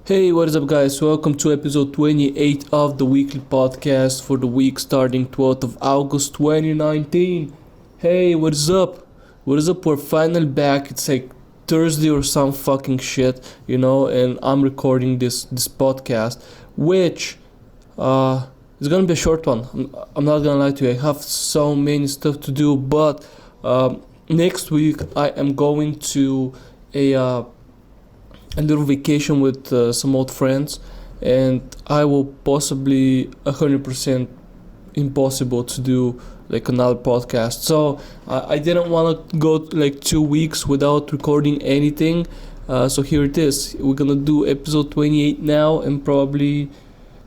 Hey, what is up, guys? Welcome to episode 28 of the weekly podcast for the week starting 12th of August 2019. Hey, what is up? What is up? We're finally back. It's like Thursday or some fucking shit, and I'm recording this podcast, which is gonna be a short one. I'm not gonna lie to you. I have so many stuff to do, but next week I am going to a little vacation with some old friends, and I will possibly 100% impossible to do like another podcast. So I didn't want to go like 2 weeks without recording anything. So here it is. We're gonna do episode 28 now, and probably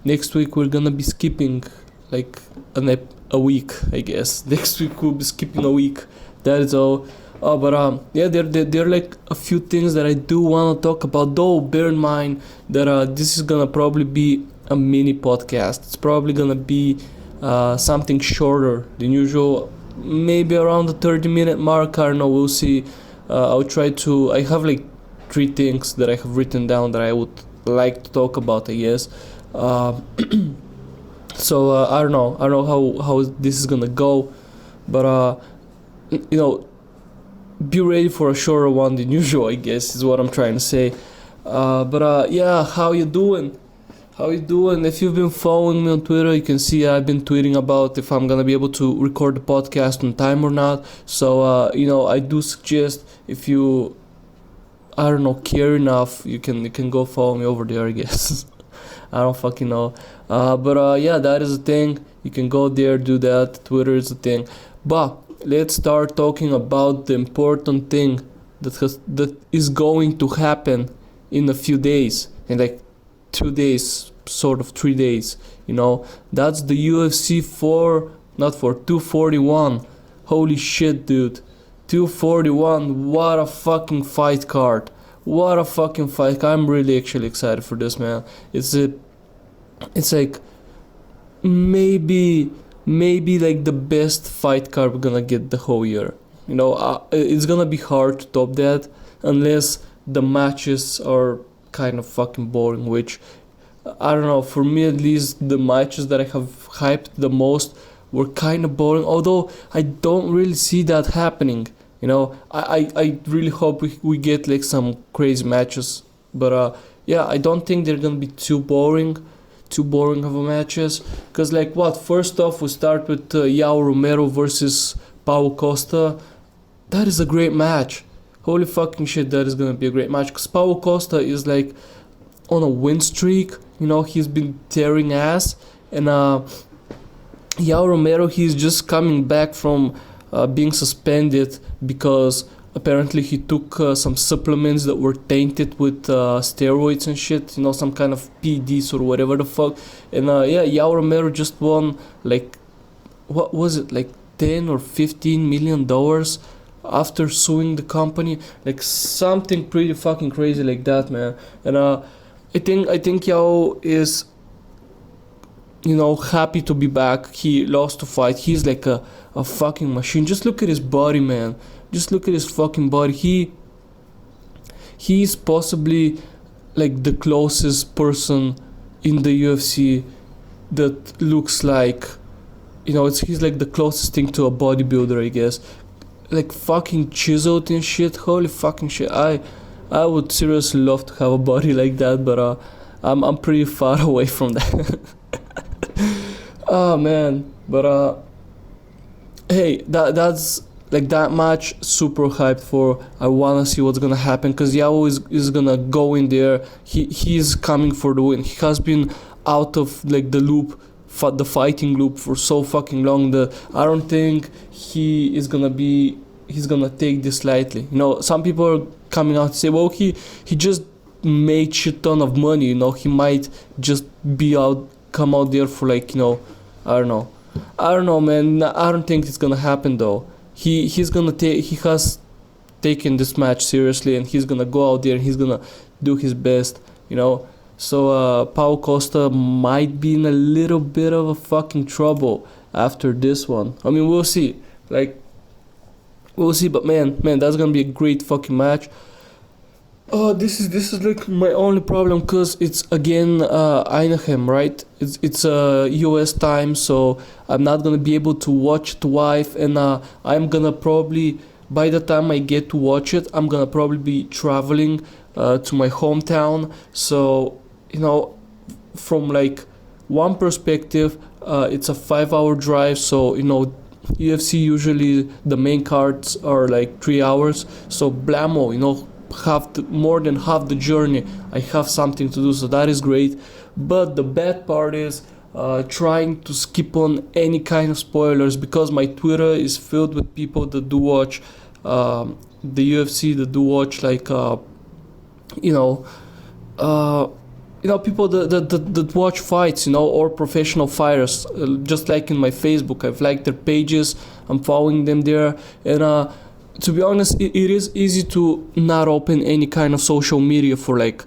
next week we're gonna be skipping like a week, I guess. Next week we'll be skipping a week. That is all. But yeah, there are like a few things that I do want to talk about. Though bear in mind that this is gonna probably be a mini podcast. It's probably gonna be something shorter than usual, maybe around the 30-minute mark. I don't know. We'll see. I'll try to. I have like 3 things that I have written down that I would like to talk about, I guess. So I don't know. I don't know how this is gonna go, but you know be ready for a shorter one than usual, I guess is what I'm trying to say. But yeah, how you doing? How you doing? If you've been following me on Twitter, you can see I've been tweeting about if I'm gonna be able to record the podcast on time or not. So I do suggest, if you care enough, you can go follow me over there, I guess. I don't fucking know. But yeah, that is a thing. You can go there, do that. Twitter is a thing. But let's start talking about the important thing that is going to happen in a few days, in like 2 days, sort of 3 days. That's the UFC 241. Holy shit, dude. 241. What a fucking fight card. What a fucking fight. I'm really actually excited for this, man. It's like maybe like the best fight card we're gonna get the whole year. It's gonna be hard to top that unless the matches are kind of fucking boring, which I don't know, for me at least the matches that I have hyped the most were kind of boring, although I don't really see that happening. I really hope we get like some crazy matches, but yeah, I don't think they're gonna be too boring of a matches, because first off we start with Yao Romero versus Paulo Costa. That is a great match. Holy fucking shit, that is gonna be a great match, because Paulo Costa is like on a win streak. He's been tearing ass, and Yao Romero, he's just coming back from being suspended because apparently he took some supplements that were tainted with steroids and shit, some kind of PEDs or whatever the fuck. And yeah, Yao Romero just won like, what was it, like 10 or 15 million dollars after suing the company, like something pretty fucking crazy like that, man. And I think Yao is happy to be back. He lost the fight. He's like a fucking machine. Just look at his body, man. Just look at his fucking body. He's possibly like the closest person in the UFC that looks like, he's like the closest thing to a bodybuilder, I guess. Like fucking chiseled and shit. Holy fucking shit. I would seriously love to have a body like that, but I'm pretty far away from that. Oh man, but hey, that's like that match, super hyped for. I wanna see what's gonna happen, because Yao is gonna go in there. He's coming for the win. He has been out of like the loop, the fighting loop, for so fucking long that I don't think he's gonna take this lightly. Some people are coming out to say, well, he just made shit ton of money. He might just come out there for like, I don't know, man. I don't think it's gonna happen though. He has taken this match seriously, and he's gonna go out there and he's gonna do his best. So Paulo Costa might be in a little bit of a fucking trouble after this one. I mean, we'll see. We'll see. But man, that's gonna be a great fucking match. This is like my only problem, because it's again Einachem, right? It's US time, so I'm not gonna be able to watch it live, and I'm gonna probably, by the time I get to watch it, I'm gonna probably be traveling to my hometown. So from like one perspective, it's a 5 hour drive. So UFC usually the main cards are like 3 hours. So blammo, more than half the journey I have something to do, so that is great. But the bad part is trying to skip on any kind of spoilers, because my Twitter is filled with people that do watch the UFC, that do watch like people that watch fights, or professional fighters. Just like in my Facebook, I've liked their pages, I'm following them there, and to be honest, it is easy to not open any kind of social media for like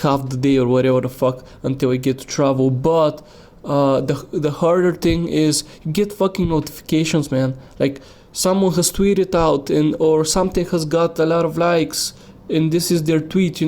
half the day or whatever the fuck until I get to travel. But the harder thing is you get fucking notifications, man. Like someone has tweeted out, or something has got a lot of likes, and this is their tweet,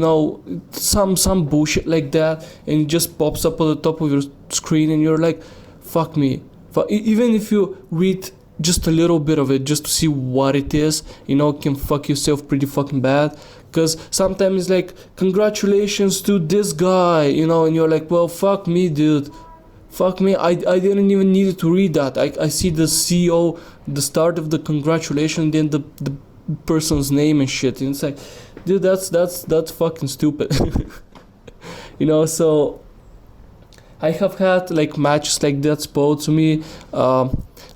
some bullshit like that, and it just pops up on the top of your screen, and you're like, fuck me. Even if you read just a little bit of it just to see what it is, can fuck yourself pretty fucking bad. Because sometimes it's like, congratulations to this guy, and you're like, well, fuck me, dude. Fuck me, I didn't even need to read that. I see the CEO, the start of the congratulations, then the person's name and shit, and it's like, dude, that's fucking stupid. So I have had like matches like that spoiled to me.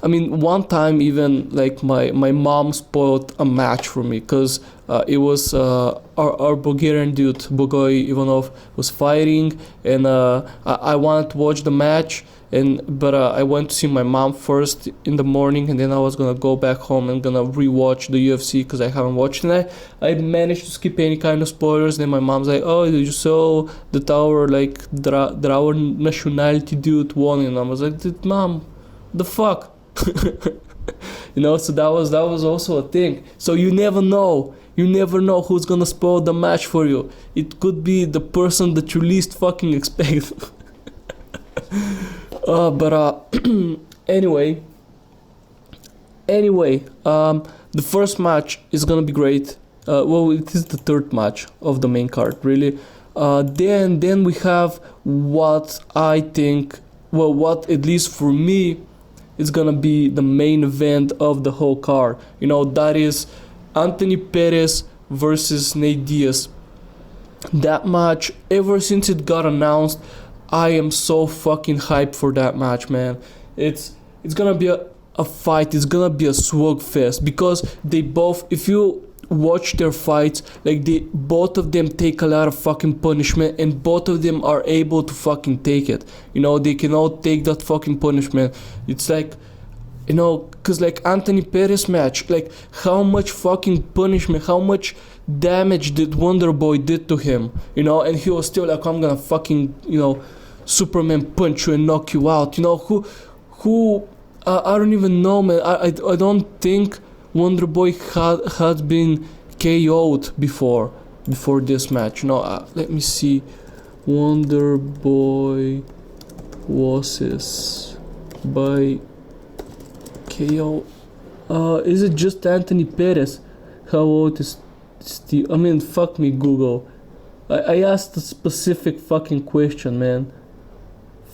One time even like my mom spoiled a match for me, because it was our Bulgarian dude Bogoj Ivanov was fighting, and I wanted to watch the match, but I went to see my mom first in the morning, and then I was gonna go back home and gonna rewatch the UFC because I haven't watched it. I managed to skip any kind of spoilers. Then my mom's like, "Oh, you saw that our nationality dude won," and I was like, "Dude, mom, the fuck." So that was also a thing. So you never know who's gonna spoil the match for you. It could be the person that you least fucking expect. Anyway, the first match is gonna be great. It is the third match of the main card, really. Then we have what I think, what at least for me, is gonna be the main event of the whole card. That is Anthony Perez versus Nate Diaz. That match, ever since it got announced, I am so fucking hyped for that match, man. It's gonna be a fight. It's gonna be a swag fest, because they both, if you watch their fights, like both of them take a lot of fucking punishment, and both of them are able to fucking take it. They can all take that fucking punishment. It's like, cause like Anthony Perez match, like how much fucking punishment, how much damage did Wonderboy did to him, and he was still like, I'm gonna fucking, Superman punch you and knock you out. Who I don't even know, man. I don't think Wonderboy had been KO'd before this match. Let me see. Wonderboy losses by KO. Is it just Anthony Perez? How old is Steve? Fuck me, Google. I asked a specific fucking question, man.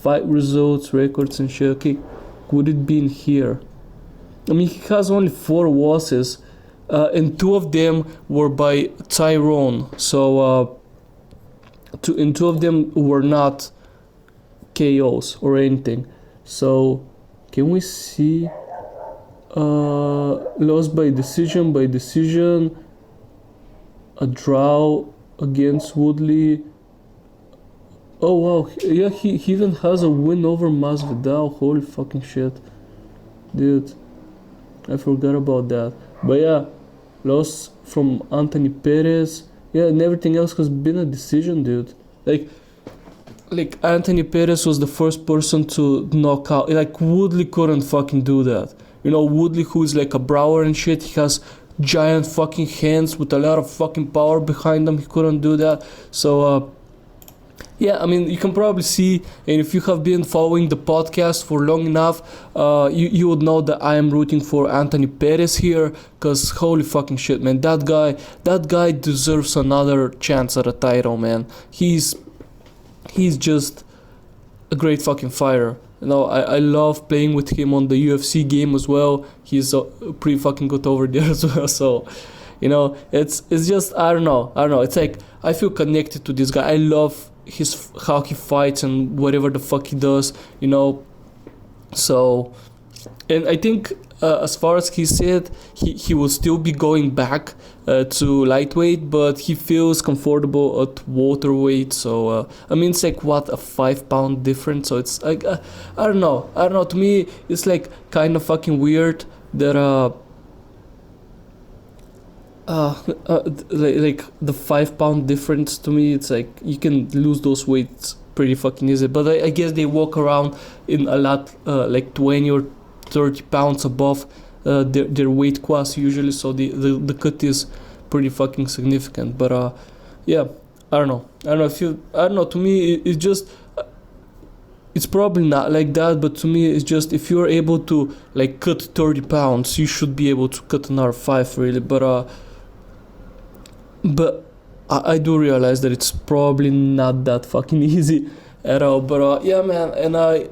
Fight results, records and shit. Okay, could it be in here? He has only 4 losses, and 2 of them were by Tyrone. So, 2 of them were not KOs or anything. So, can we see? Lost by decision, a draw against Woodley. Oh wow, yeah, he even has a win over Masvidal. Holy fucking shit, dude, I forgot about that. But yeah, loss from Anthony Perez. Yeah, and everything else has been a decision, dude. Like Anthony Perez was the first person to knock out. Like Woodley couldn't fucking do that. Woodley, who is like a brawler and shit, he has giant fucking hands with a lot of fucking power behind them. He couldn't do that. So yeah, I mean, you can probably see, and if you have been following the podcast for long enough, you would know that I am rooting for Anthony Perez here, because holy fucking shit, man, that guy deserves another chance at a title, man. He's just a great fucking fighter. I love playing with him on the UFC game as well. He's pretty fucking good over there as well. So, it's just I don't know. It's like I feel connected to this guy. I love how he fights and whatever the fuck he does. So, and I think as far as he said, he will still be going back to lightweight, but he feels comfortable at welterweight. So I mean, it's like what, a 5 pound difference. So it's like I don't know. To me, it's like kind of fucking weird that like the 5 pound difference. To me, it's like you can lose those weights pretty fucking easy. But I guess they walk around in a lot like 20 or 30 pounds above their weight class usually, so the cut is pretty fucking significant. But yeah, I don't know. To me, it's just it's probably not like that, but to me, it's just if you're able to like cut 30 pounds, you should be able to cut another 5 really. But I do realize that it's probably not that fucking easy at all. But yeah, man, and I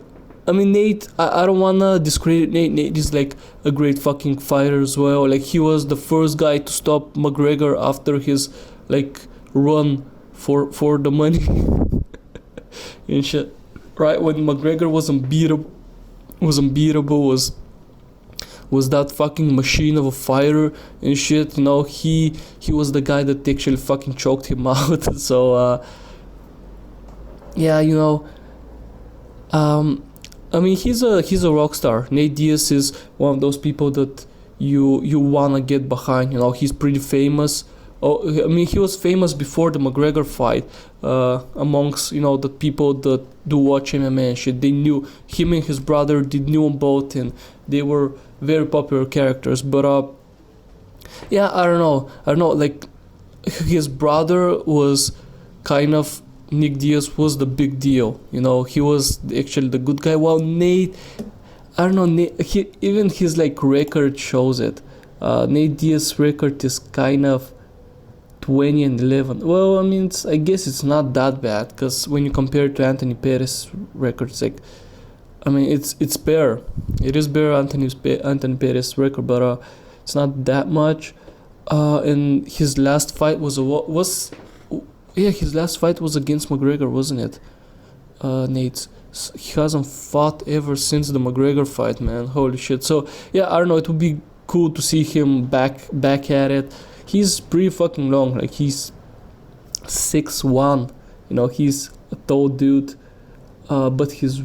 mean, Nate, I don't wanna discredit Nate. Nate is like a great fucking fighter as well. Like, he was the first guy to stop McGregor after his like run for the money and shit. Right when McGregor was unbeatable, was that fucking machine of a fighter and shit. He was the guy that actually fucking choked him out. So yeah, I mean, he's a rock star. Nate Diaz is one of those people that you wanna get behind. He's pretty famous. Oh, I mean, he was famous before the McGregor fight. Amongst the people that do watch MMA and shit, they knew him and his brother. They knew them both, and they were very popular characters. But yeah, I don't know. Like, his brother was kind of, Nick Diaz was the big deal. He was actually the good guy. While Nate, I don't know. Even his like record shows it. Nate Diaz's record is kind of 20 and 11. Well, I mean, I guess it's not that bad, because when you compare it to Anthony Perez's records, like, I mean, it's better. It is better Anthony Perez's record, but it's not that much. And his last fight was his last fight was against McGregor, wasn't it? Nate. He hasn't fought ever since the McGregor fight, man. Holy shit. So yeah, I don't know. It would be cool to see him back at it. He's pretty fucking long. Like, he's 6'1". He's a tall dude. But his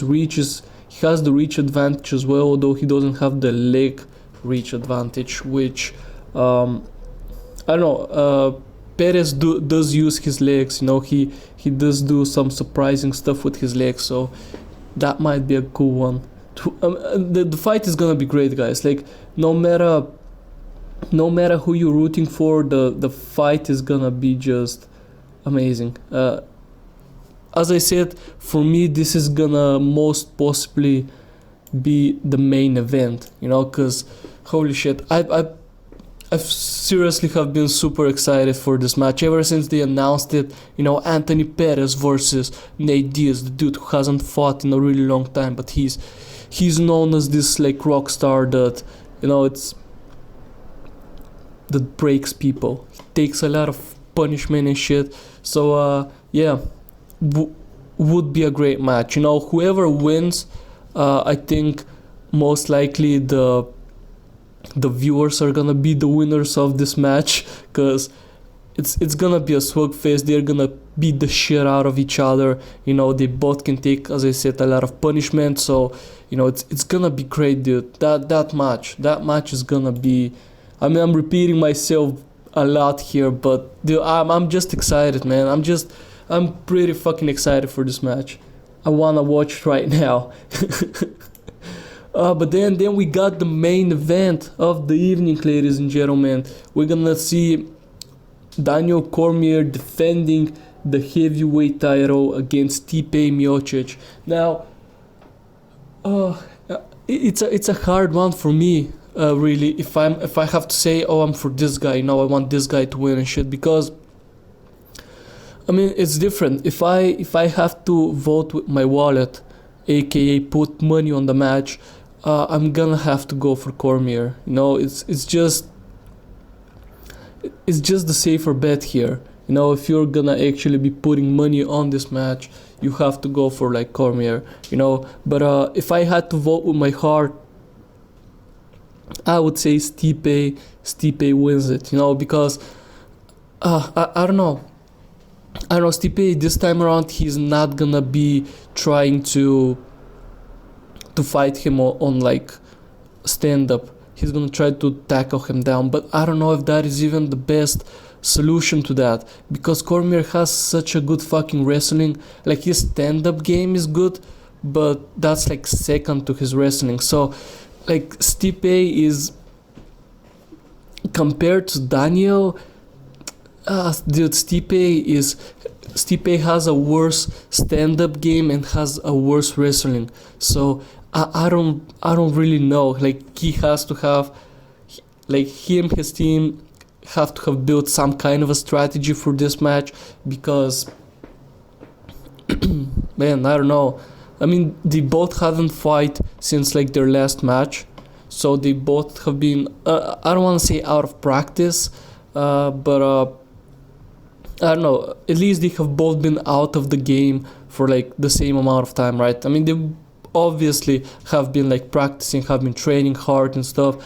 reach is, he has the reach advantage as well, although he doesn't have the leg reach advantage, which I don't know. Perez does use his legs. He does do some surprising stuff with his legs, so that might be a cool one. The fight is gonna be great, guys. Like, no matter who you're rooting for, the fight is gonna be just amazing. As I said, for me, this is gonna most possibly be the main event. Because holy shit, I seriously have been super excited for this match ever since they announced it. Anthony Perez versus Nate Diaz, the dude who hasn't fought in a really long time, but he's known as this like rock star that that breaks people. He takes a lot of punishment and shit. So yeah, would be a great match. Whoever wins, I think most likely the viewers are gonna be the winners of this match, because it's gonna be a slugfest. They're gonna beat the shit out of each other. They both can take, as I said, a lot of punishment. So it's gonna be great, dude. That match is gonna be, I mean, I'm repeating myself a lot here, but dude, I'm just excited, man. I'm pretty fucking excited for this match. I wanna watch it right now. But then we got the main event of the evening, ladies and gentlemen. We're gonna see Daniel Cormier defending the heavyweight title against Stipe Miocic. Now, it's a hard one for me, really. If I have to say, oh, I'm for this guy, I want this guy to win and shit, because I mean it's different. If I have to vote with my wallet, aka put money on the match, I'm gonna have to go for Cormier. It's just the safer bet here. If you're gonna actually be putting money on this match, you have to go for like Cormier. But if I had to vote with my heart, I would say Stipe wins it. Because I don't know. Stipe this time around, he's not gonna be trying to fight him on like stand up. He's gonna try to tackle him down, but I don't know if that is even the best solution to that, because Cormier has such a good fucking wrestling. Like, his stand up game is good, but that's like second to his wrestling. So like Stipe is, compared to Daniel, dude, Stipe has a worse stand-up game and has a worse wrestling. So I don't really know. Like, he has to have, like, his team have to have built some kind of a strategy for this match, because man, I don't know. I mean, they both haven't fight since like their last match, so they both have been I don't want to say out of practice, but I don't know, at least they have both been out of the game for like the same amount of time, right? I mean, they obviously have been like practicing, have been training hard and stuff,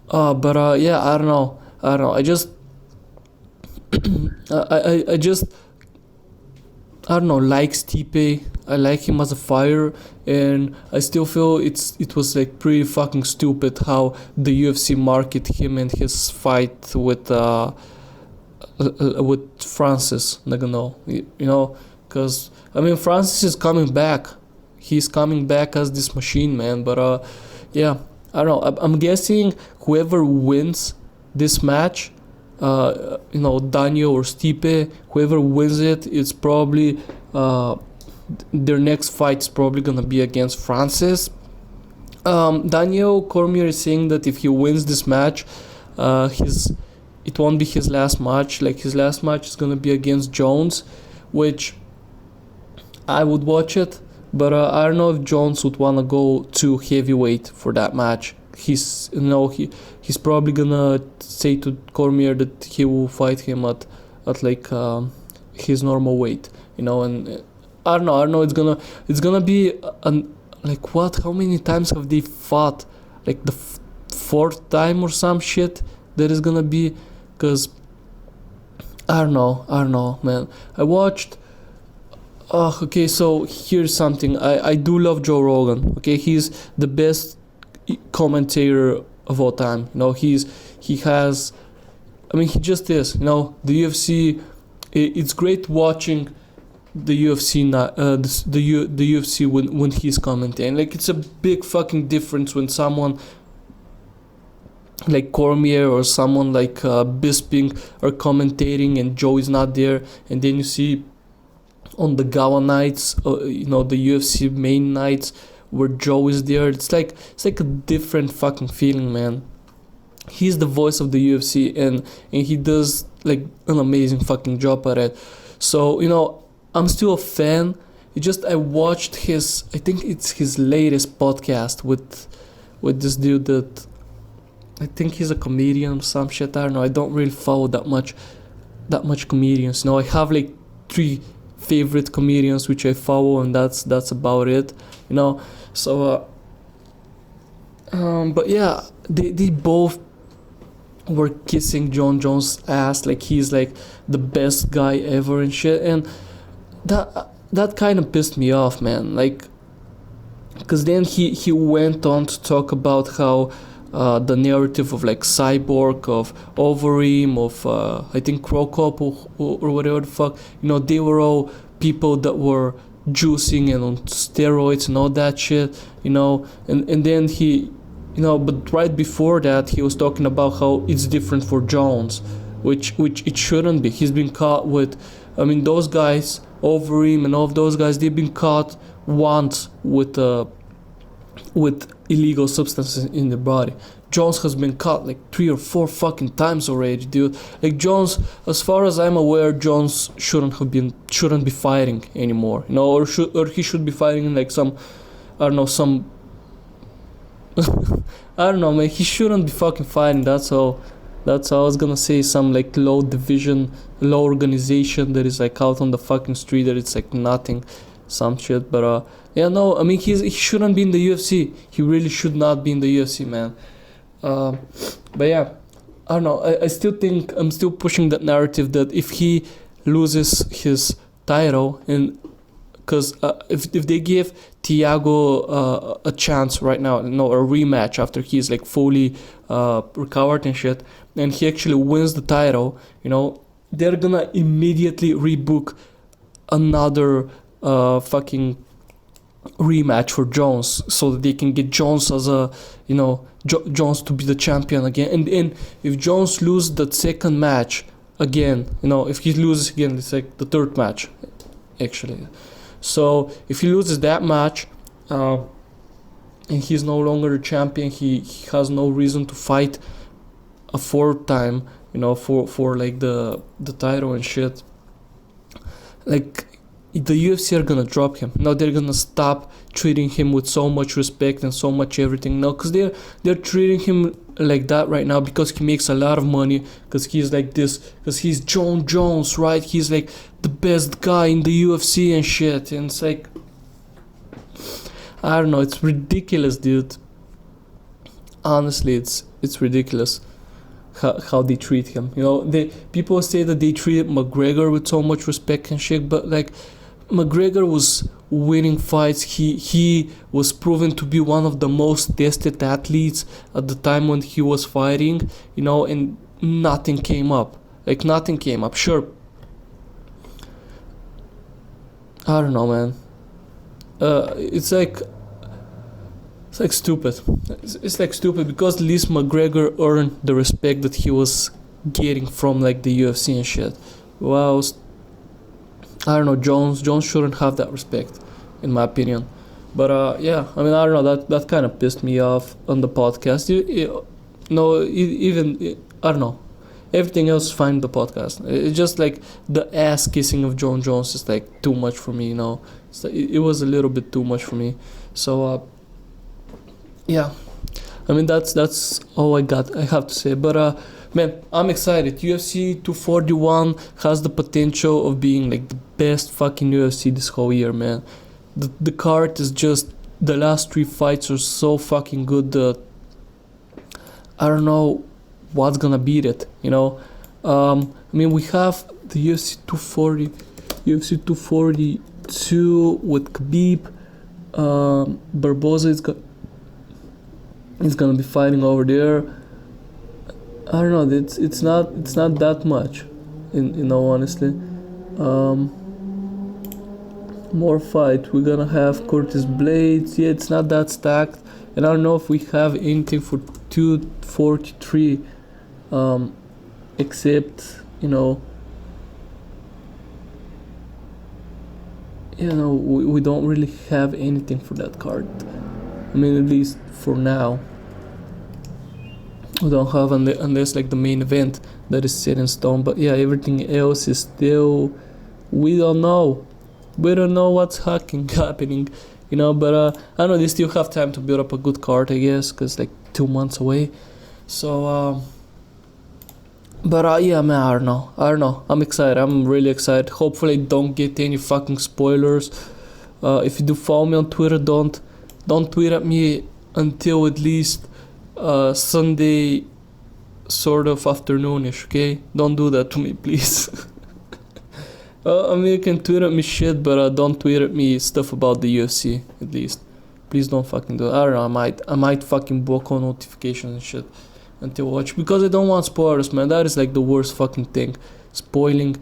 but yeah, I don't know, I just I just I don't know, like Stipe. I like him as a fighter, and I still feel it was like pretty fucking stupid how the UFC market him and his fight with Francis Ngannou, because I mean, Francis is coming back. He's coming back as this machine, man. But yeah, I don't know. I'm guessing whoever wins this match, Daniel or Stipe, whoever wins it, it's probably their next fight is probably gonna be against Francis. Daniel Cormier is saying that if he wins this match, it won't be his last match. Like, his last match is gonna be against Jones, which I would watch it, but I don't know if Jones would wanna go to heavyweight for that match. He's probably gonna say to Cormier that he will fight him at like his normal weight, and I don't know. It's gonna be like, what? How many times have they fought? Like the fourth time or some shit that is gonna be, because I don't know, man. I watched. Okay, so here's something. I do love Joe Rogan. Okay, he's the best commentator of all time. He just is. The UFC. It's great watching the UFC the UFC when he's commentating. Like, it's a big fucking difference when someone like Cormier or someone like Bisping are commentating and Joe is not there, and then you see on the Gala nights, the UFC main nights where Joe is there. It's like a different fucking feeling, man. He's the voice of the UFC, and he does like an amazing fucking job at it. So I'm still a fan. I watched I think it's his latest podcast with this dude that I think he's a comedian or some shit. I don't know. I don't really follow that much comedians. I have like 3 favorite comedians which I follow, and that's about it. So but yeah, they both were kissing John Jones' ass like he's like the best guy ever and shit, and that kind of pissed me off, man. Like, because then he went on to talk about how the narrative of like Cyborg, of Overeem, of I think Krokop or whatever the fuck, they were all people that were juicing and on steroids and all that shit, and then he, but right before that he was talking about how it's different for Jones, which it shouldn't be. He's been caught with, those guys, Overeem and all of those guys, they've been caught once with illegal substances in their body. Jones has been caught like 3 or 4 fucking times already, dude. Like Jones, as far as I'm aware, Jones shouldn't be fighting anymore, or he should be fighting in like some, I don't know, I don't know, man. He shouldn't be fucking fighting. That's all I was gonna say. Some like low organization that is like out on the fucking street, that it's like nothing, some shit. But he shouldn't be in the UFC. He really should not be in the UFC, man. But yeah, I don't know. I still think I'm still pushing that narrative that if he loses his title, and because if they give Thiago a chance right now, a rematch after he's like fully recovered and shit, and he actually wins the title, they're gonna immediately rebook another fucking rematch for Jones, so that they can get Jones as a, Jones to be the champion again. And if Jones loses that second match again, if he loses again, it's like the third match actually. So if he loses that match, and he's no longer a champion, he has no reason to fight a fourth time, for like the title and shit. Like, the UFC are gonna drop him. Now they're gonna stop treating him with so much respect and so much everything. Now, because they're treating him like that right now because he makes a lot of money, because he's like this, because he's Jon Jones, right? He's like the best guy in the UFC and shit. And it's like, I don't know, it's ridiculous, dude. Honestly, it's ridiculous how they treat him. People say that they treated McGregor with so much respect and shit, but like, McGregor was winning fights. He was proven to be one of the most tested athletes at the time when he was fighting, and nothing came up. Like, nothing came up. Sure, I don't know, man. It's like stupid. It's like stupid, because at least McGregor earned the respect that he was getting from like the UFC and shit. Well, I don't know, Jones shouldn't have that respect, in my opinion. But yeah, I don't know, that kind of pissed me off on the podcast. I don't know, everything else is fine in the podcast. It's just like the ass kissing of Jon Jones is like too much for me. It was a little bit too much for me. So yeah, that's all I have to say. But man, I'm excited. UFC 241 has the potential of being like the best fucking UFC this whole year, man. The card is just, the last 3 fights are so fucking good that I don't know what's gonna beat it, we have the UFC 242 with Khabib. Barboza is gonna be fighting over there. I don't know, it's not that much, honestly. More fight. We're gonna have Curtis Blades. Yeah, it's not that stacked, and I don't know if we have anything for 243, except we don't really have anything for that card. At least for now. We don't have, unless like the main event that is set in stone. But yeah, everything else is still, we don't know what's happening, but I don't know, they still have time to build up a good card, I guess, because like 2 months away. So yeah, man, I don't know, I'm excited. I'm really excited. Hopefully I don't get any fucking spoilers. If you do follow me on Twitter, don't tweet at me until at least Sunday sort of afternoonish, okay? Don't do that to me, please. You can tweet at me shit, but don't tweet at me stuff about the UFC, at least. Please don't fucking do it. I don't know, I might fucking block all notifications and shit until watch, because I don't want spoilers, man. That is like the worst fucking thing. Spoiling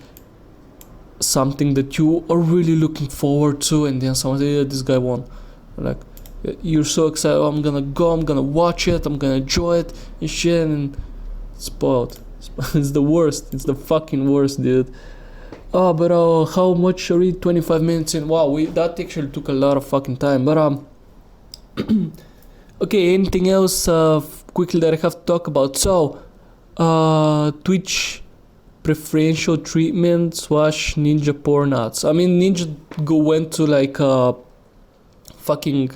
something that you are really looking forward to, and then someone says, yeah, this guy won. Like, you're so excited, oh, I'm gonna watch it, I'm gonna enjoy it, and shit, and spoiled. It's the worst, it's the fucking worst, dude. Oh, but how much are we? 25 minutes in? Wow, that actually took a lot of fucking time. But okay, anything else quickly that I have to talk about? So, Twitch preferential treatment / ninja porn ads. I mean, Ninja went to like fucking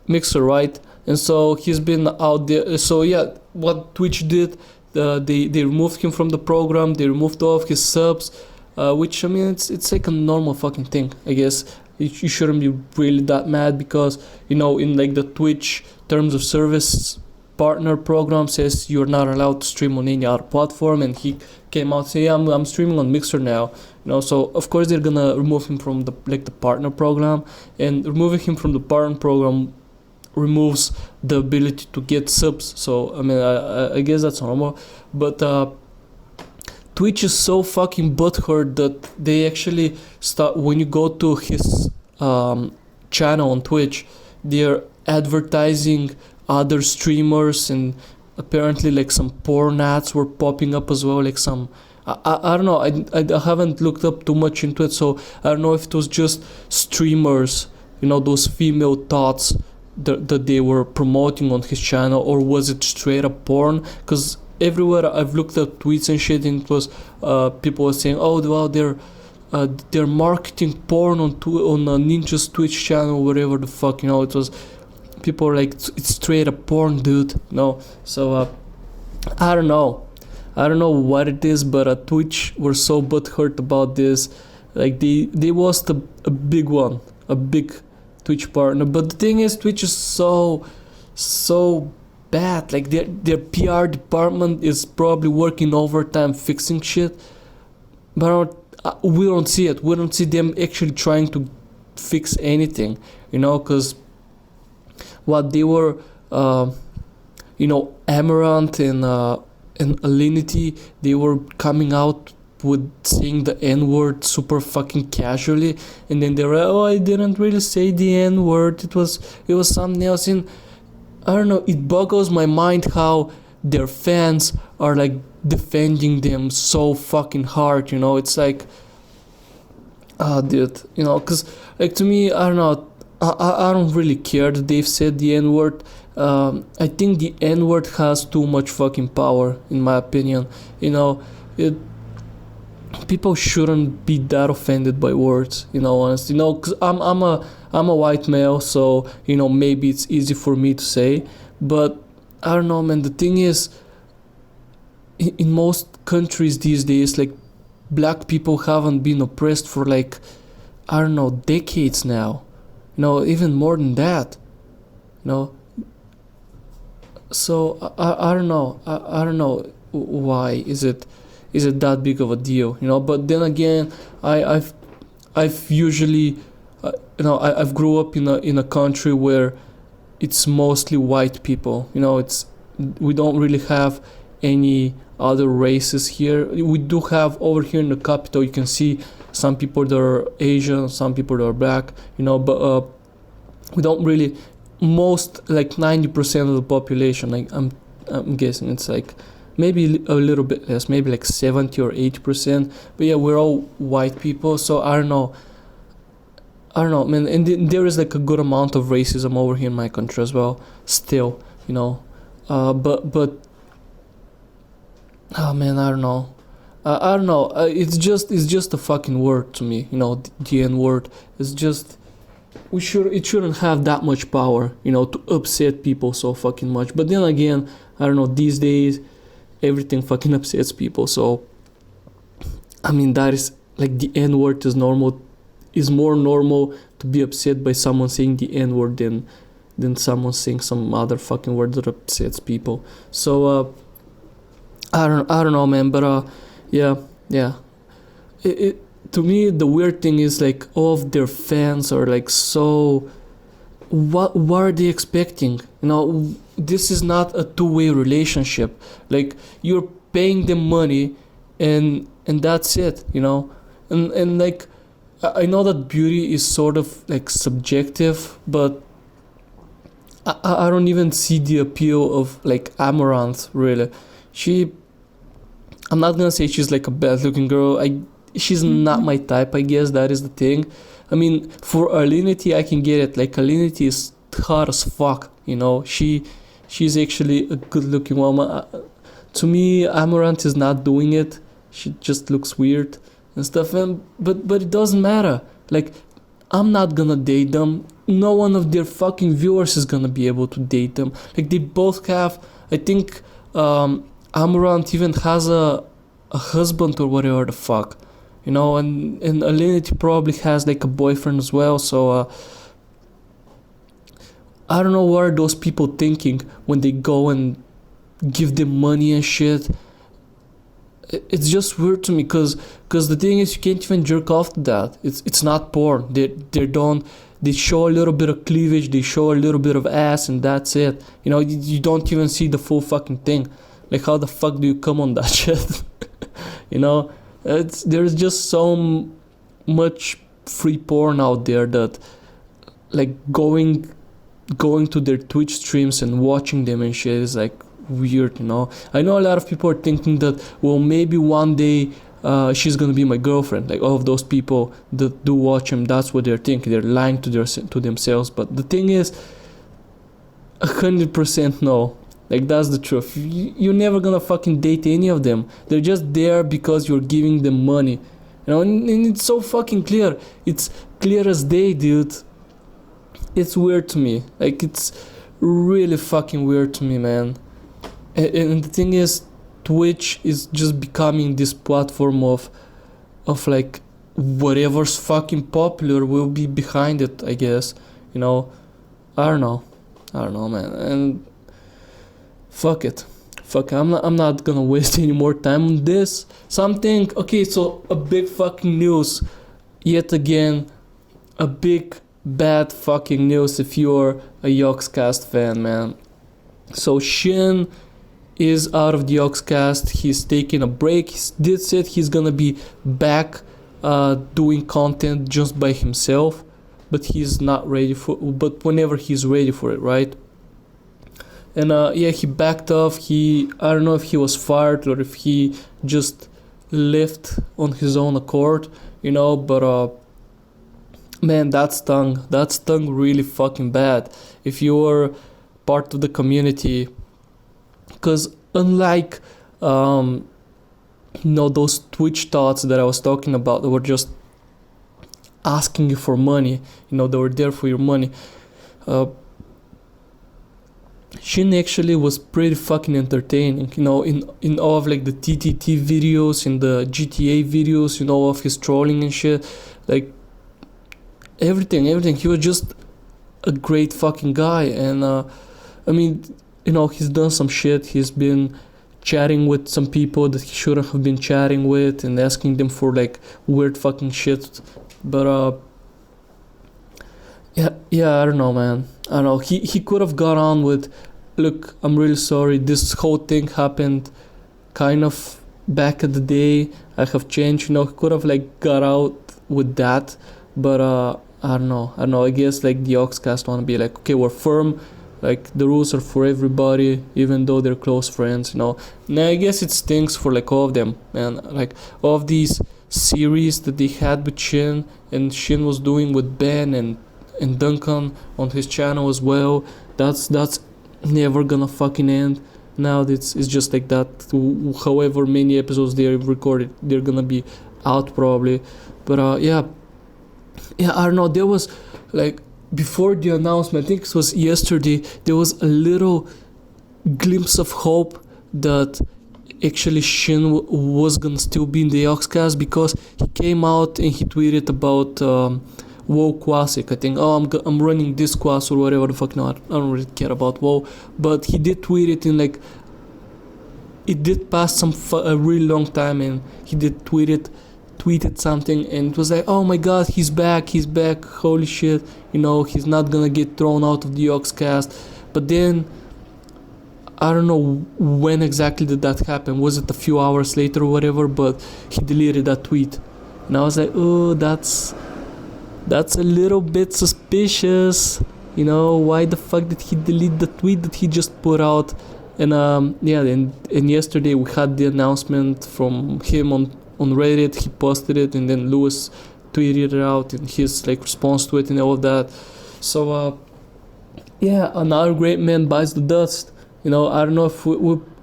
Mixer, right? And so he's been out there. So yeah, what Twitch did, they removed him from the program. They removed all of his subs. Which, I mean, it's like a normal fucking thing, I guess. You shouldn't be really that mad because, you know, in like the Twitch terms of service, partner program says you're not allowed to stream on any other platform, and he came out saying, yeah, I'm streaming on Mixer now, you know. So of course they're gonna remove him from the partner program, and removing him from the partner program removes the ability to get subs. So I mean, I guess that's normal, but Twitch is so fucking butthurt that they actually start, when you go to his channel on Twitch, they're advertising other streamers, and apparently like some porn ads were popping up as well, like some I don't know, I haven't looked up too much into it, so I don't know if it was just streamers, you know, those female thoughts that they were promoting on his channel, or was it straight up porn? Because everywhere I've looked at tweets and shit, and it was people were saying, oh wow, they're marketing porn on Ninja's Twitch channel, whatever the fuck, you know. It was, people were like, it's straight up porn, dude. No, so I don't know what it is, but Twitch were so butthurt about this. Like they lost a big one, a big Twitch partner. But the thing is, Twitch is so bad. Like their PR department is probably working overtime fixing shit, but we don't see it. We don't see them actually trying to fix anything, you know, because what they were, you know, Amaranth and Alinity, they were coming out with saying the N-word super fucking casually, and then they were, oh, I didn't really say the N-word, it was something else. And I don't know, it boggles my mind how their fans are like defending them so fucking hard, you know. It's like, dude, you know, because like to me, I don't know, I don't really care that they've said the N-word. I think the N-word has too much fucking power, in my opinion, you know. People shouldn't be that offended by words, you know, honestly, you know, because I'm a white male, so, you know, maybe it's easy for me to say, but I don't know, man. The thing is, in most countries these days, like, black people haven't been oppressed for like, I don't know, decades now, you know, even more than that, you know. So I don't know, I don't know why is it that big of a deal, you know. But then again, I've usually, you know, I've grew up in a country where it's mostly white people, you know. We don't really have any other races here. We do have over here in the capital, you can see some people that are Asian, some people that are black, you know, but we don't really, most, like 90% of the population, like I'm guessing it's like maybe a little bit less, maybe like 70 or 80%, but yeah, we're all white people. So I don't know, man. And there is like a good amount of racism over here in my country as well, still, you know. But oh man, I don't know. I don't know. It's just a fucking word to me, you know. The N word is just. It shouldn't have that much power, you know, to upset people so fucking much. But then again, I don't know. These days, everything fucking upsets people. So, I mean, that is like the N word is normal. Is more normal to be upset by someone saying the N word than someone saying some other fucking word that upsets people. So I don't know, man. But yeah. To me, the weird thing is like all of their fans are like, so what are they expecting? You know, this is not a two-way relationship. Like, you're paying them money and that's it, you know. And like, I know that beauty is sort of like subjective, but I don't even see the appeal of like Amaranth, really. She, I'm not gonna say she's like a bad looking girl. She's not my type, I guess. That is the thing. I mean, for Alinity, I can get it. Like, Alinity is hot as fuck, you know. She's actually a good looking woman. To me, Amaranth is not doing it. She just looks weird and stuff. And but it doesn't matter. Like, I'm not gonna date them. No one of their fucking viewers is gonna be able to date them. Like, they both have, I think, Amaranth even has a husband or whatever the fuck, you know, and Alinity probably has like a boyfriend as well. So I don't know what are those people thinking when they go and give them money and shit. It's just weird to me, cause the thing is, you can't even jerk off to that. It's not porn. They show a little bit of cleavage, they show a little bit of ass, and that's it. You know, you don't even see the full fucking thing. Like, how the fuck do you come on that shit? You know, there's just so much free porn out there that, like, going to their Twitch streams and watching them and shit is like weird, you know. I know a lot of people are thinking that, well, maybe one day she's gonna be my girlfriend. Like, all of those people that do watch him, that's what they're thinking. They're lying to themselves. But the thing is, 100% no. Like, that's the truth. You're never gonna fucking date any of them. They're just there because you're giving them money, you know. And it's so fucking clear. It's clear as day, dude. It's weird to me. Like, it's really fucking weird to me, man. And the thing is, Twitch is just becoming this platform of like, whatever's fucking popular will be behind it, I guess. You know, I don't know, man. And fuck it. I'm not gonna waste any more time on this. Okay, so a big fucking news. Yet again, a big bad fucking news if you're a yogscast fan, man. So SJIN is out of the yogscast. He's taking a break. He did say he's gonna be back doing content just by himself, but he's not ready but whenever he's ready for it, right? And yeah, he backed off. I don't know if he was fired or if he just left on his own accord, you know, but man, that stung really fucking bad. If you were part of the community, because unlike you know, those Twitch thoughts that I was talking about, that were just asking you for money, you know, they were there for your money. SJIN actually was pretty fucking entertaining, you know, in all of like the TTT videos, in the GTA videos, you know, of his trolling and shit, like everything. He was just a great fucking guy. And I mean, you know, he's done some shit. He's been chatting with some people that he shouldn't have been chatting with and asking them for like weird fucking shit. But yeah, I don't know, man. I don't know. He could have got on with, look, I'm really sorry. This whole thing happened kind of back in the day. I have changed, you know. He could have like got out with that. But I don't know. I guess like the yogscast want to be like, okay, we're firm. Like, the rules are for everybody, even though they're close friends, you know. And I guess it stinks for like all of them, man. Like, all of these series that they had with SJIN, and SJIN was doing with Ben and Duncan on his channel as well. That's never gonna fucking end. Now it's just like that. However many episodes they recorded, they're gonna be out probably. But yeah, I don't know. There was like, before the announcement, I think it was yesterday, there was a little glimpse of hope that actually SJIN was gonna still be in the yogscast, because he came out and he tweeted about WoW Classic. I think, I'm running this class or whatever the fuck. No, I don't really care about WoW, but he did tweet it in like, it did pass a really long time, and he did tweeted something, and it was like, oh my god, he's back, holy shit, you know, he's not gonna get thrown out of the yogscast. But then, I don't know when exactly did that happen. Was it a few hours later or whatever, but he deleted that tweet. and I was like, oh, that's a little bit suspicious. You know, why the fuck did he delete the tweet that he just put out? And and yesterday we had the announcement from him on Reddit. He posted it, and then Lewis tweeted it out and his like response to it and all of that. So another great man bites the dust. You know, I don't know if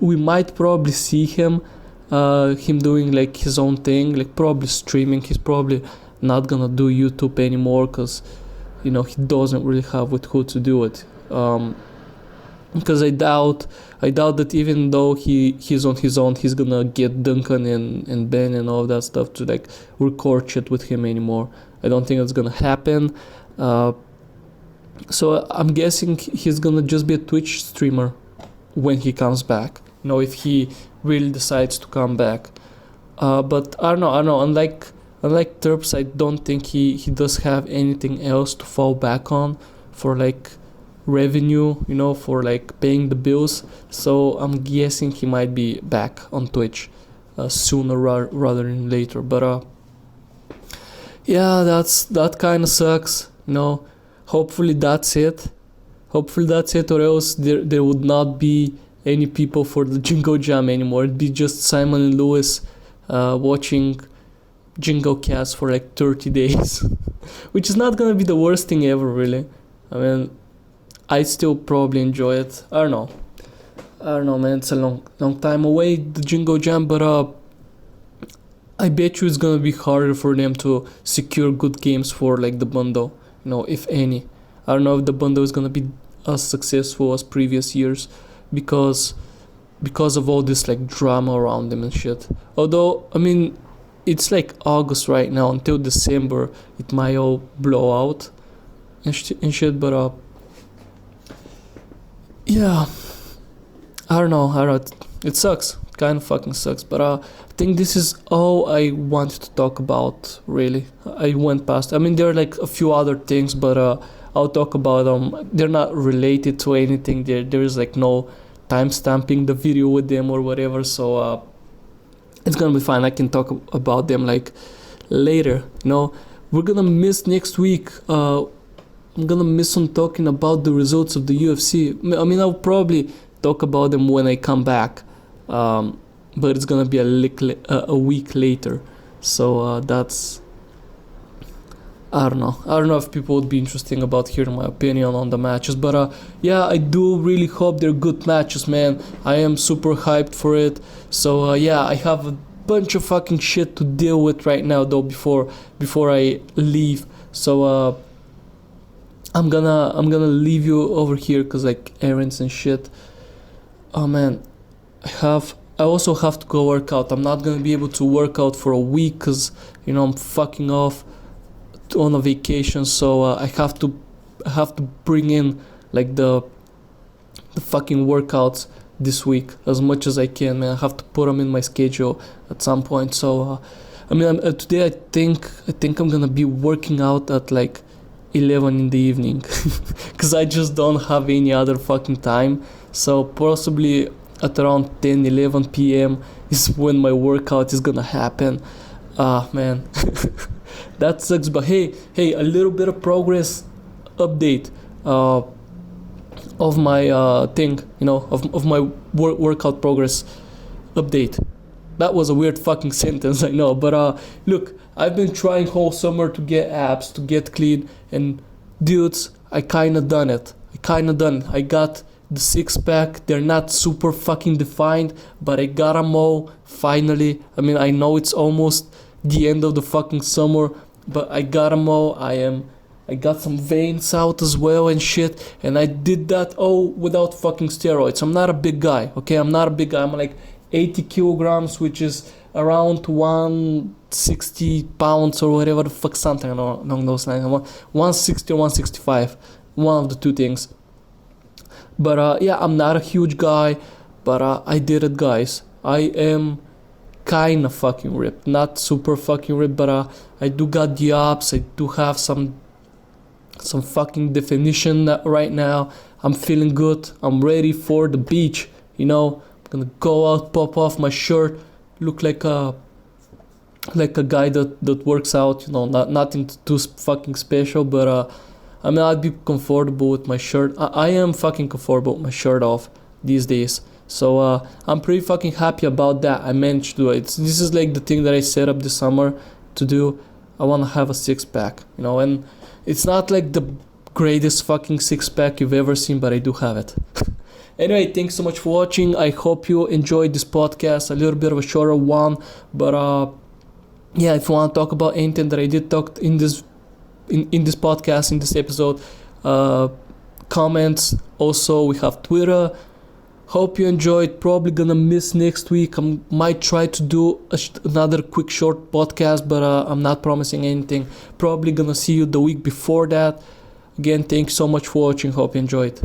we might probably see him doing like his own thing, like probably streaming. He's probably not gonna do YouTube anymore because, you know, he doesn't really have with who to do it. Because I doubt that even though he's on his own, he's gonna get Duncan and Ben and all that stuff to like record shit with him anymore. I don't think it's gonna happen. So I'm guessing he's gonna just be a Twitch streamer when he comes back. You know, if he really decides to come back. But I don't know. Unlike Terps, I don't think he does have anything else to fall back on for like revenue, you know, for like paying the bills. So I'm guessing he might be back on Twitch sooner rather than later. But that kind of sucks, you know. Hopefully that's it, or else there would not be any people for the Jingo Jam anymore. It'd be just Simon and Lewis watching Jingo Cast for like 30 days, which is not gonna be the worst thing ever, really. I mean, I still probably enjoy it. I don't know, man. It's a long time away, the Jingo Jam, but I bet you it's gonna be harder for them to secure good games for like the bundle, you know, if any. I don't know if the bundle is gonna be as successful as previous years because of all this like drama around them and shit. Although, I mean, it's like August right now. Until December it might all blow out and shit, but yeah, I don't know. It sucks. It kind of fucking sucks. But I think this is all I wanted to talk about, really. I went past. I mean, there are like a few other things, but I'll talk about them. They're not related to anything. There is like no timestamping the video with them or whatever. So it's gonna be fine. I can talk about them like later. You know, we're gonna miss next week. I'm gonna miss on talking about the results of the UFC. I mean, I'll probably talk about them when I come back, but it's gonna be a week later. So that's, I don't know if people would be interested about hearing my opinion on the matches, but I do really hope they're good matches, man. I am super hyped for it. So I have a bunch of fucking shit to deal with right now though before I leave. So I'm gonna leave you over here because like errands and shit. Oh man, I also have to go work out. I'm not gonna be able to work out for a week because, you know, I'm fucking off on a vacation. So I have to bring in like the fucking workouts this week as much as I can, man. I have to put them in my schedule at some point. So I mean, today I think I'm gonna be working out at like 11 in the evening because I just don't have any other fucking time. So possibly at around 10-11 p.m. is when my workout is gonna happen. Man, that sucks. But hey, a little bit of progress update of my thing, you know, of my workout progress update. That was a weird fucking sentence, I know, but look, I've been trying whole summer to get abs, to get clean, and dudes, I kinda done it. I got the six-pack. They're not super fucking defined, but I got them all, finally. I mean, I know it's almost the end of the fucking summer, but I got them all. I got some veins out as well and shit, and I did that all without fucking steroids. I'm not a big guy, okay? I'm like 80 kilograms, which is around 160 pounds or whatever the fuck, something along those lines. 160 or 165, one of the two things. But I'm not a huge guy, but I did it, guys. I am kind of fucking ripped, not super fucking ripped, but I do got the abs. I do have some fucking definition right now. I'm feeling good. I'm ready for the beach, you know. I'm gonna go out, pop off my shirt, look like a like a guy that works out, nothing too fucking special, but I mean, I'd be comfortable with my shirt. I am fucking comfortable with my shirt off these days. So I'm pretty fucking happy about that. I managed to do it. This is like the thing that I set up this summer to do. I want to have a six pack, and it's not like the greatest fucking six pack you've ever seen, but I do have it. Anyway, thanks so much for watching. I hope you enjoyed this podcast. A little bit of a shorter one, but yeah, if you want to talk about anything that I did talk in this podcast, in this episode, comments. Also, we have Twitter. Hope you enjoyed. Probably gonna miss next week. I might try to do another quick short podcast, but I'm not promising anything. Probably gonna see you the week before that. Again, thanks so much for watching. Hope you enjoyed.